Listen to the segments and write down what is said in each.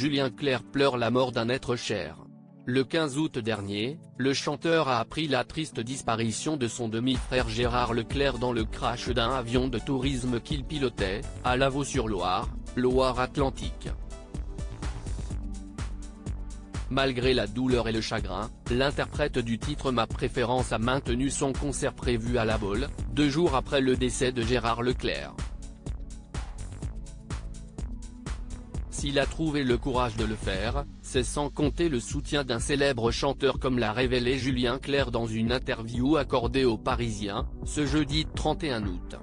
Julien Clerc pleure la mort d'un être cher. Le 15 août dernier, le chanteur a appris la triste disparition de son demi-frère Gérard Leclerc dans le crash d'un avion de tourisme qu'il pilotait, à Lavaux-sur-Loire, Loire-Atlantique. Malgré la douleur et le chagrin, l'interprète du titre Ma Préférence a maintenu son concert prévu à La Baule, 2 jours après le décès de Gérard Leclerc. S'il a trouvé le courage de le faire, c'est sans compter le soutien d'un célèbre chanteur comme l'a révélé Julien Clerc dans une interview accordée aux Parisiens, ce jeudi 31 août.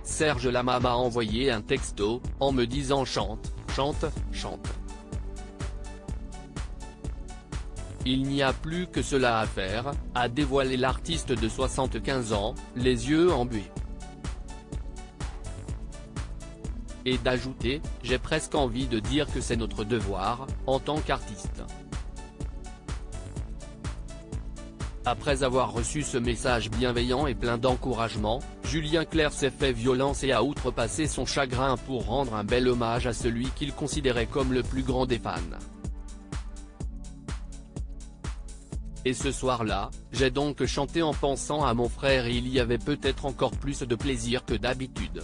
Serge Lama m'a envoyé un texto, en me disant chante, chante, chante. Il n'y a plus que cela à faire, a dévoilé l'artiste de 75 ans, les yeux embués. Et d'ajouter, j'ai presque envie de dire que c'est notre devoir, en tant qu'artiste. Après avoir reçu ce message bienveillant et plein d'encouragement, Julien Clerc s'est fait violence et a outrepassé son chagrin pour rendre un bel hommage à celui qu'il considérait comme le plus grand des fans. Et ce soir-là, j'ai donc chanté en pensant à mon frère et il y avait peut-être encore plus de plaisir que d'habitude.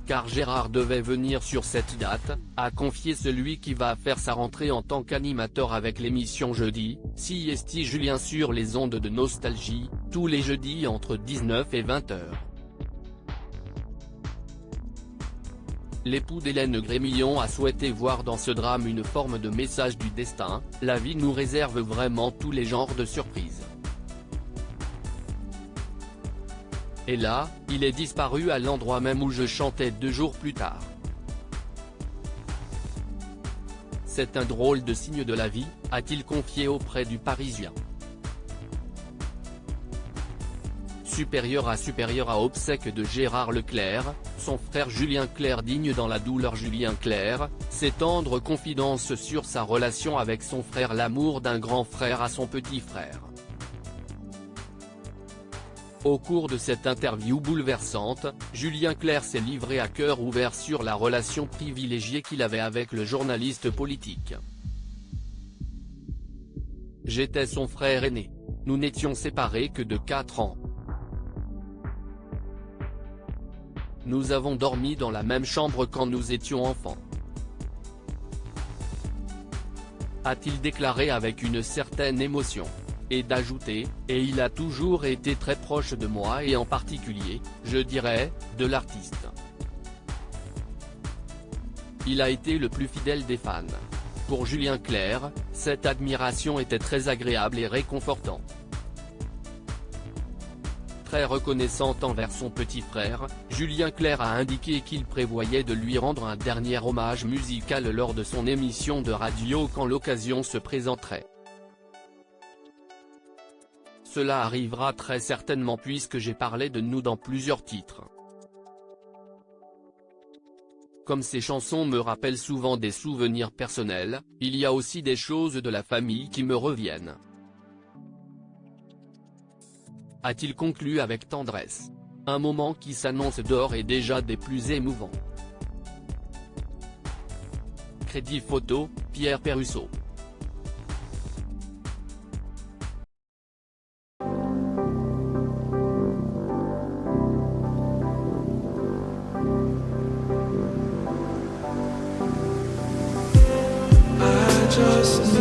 Car Gérard devait venir sur cette date, a confié celui qui va faire sa rentrée en tant qu'animateur avec l'émission Jeudi, CST Julien sur les ondes de Nostalgie, tous les jeudis entre 19 et 20h. L'époux d'Hélène Grémillon a souhaité voir dans ce drame une forme de message du destin, la vie nous réserve vraiment tous les genres de surprises. Et là, il est disparu à l'endroit même où je chantais 2 jours plus tard. C'est un drôle de signe de la vie, a-t-il confié auprès du Parisien. Supérieur à obsèques de Gérard Leclerc, son frère Julien Clerc digne dans la douleur Julien Clerc, ses tendres confidences sur sa relation avec son frère, l'amour d'un grand frère à son petit frère. Au cours de cette interview bouleversante, Julien Clerc s'est livré à cœur ouvert sur la relation privilégiée qu'il avait avec le journaliste politique. J'étais son frère aîné. Nous n'étions séparés que de 4 ans. Nous avons dormi dans la même chambre quand nous étions enfants. A-t-il déclaré avec une certaine émotion. Et d'ajouter, et il a toujours été très proche de moi et en particulier, je dirais, de l'artiste. Il a été le plus fidèle des fans. Pour Julien Clerc, cette admiration était très agréable et réconfortante. Très reconnaissant envers son petit frère, Julien Clerc a indiqué qu'il prévoyait de lui rendre un dernier hommage musical lors de son émission de radio quand l'occasion se présenterait. Cela arrivera très certainement puisque j'ai parlé de nous dans plusieurs titres. Comme ces chansons me rappellent souvent des souvenirs personnels, il y a aussi des choses de la famille qui me reviennent. A-t-il conclu avec tendresse. Un moment qui s'annonce d'ores et déjà des plus émouvants. Crédit photo, Pierre Perusseau. Just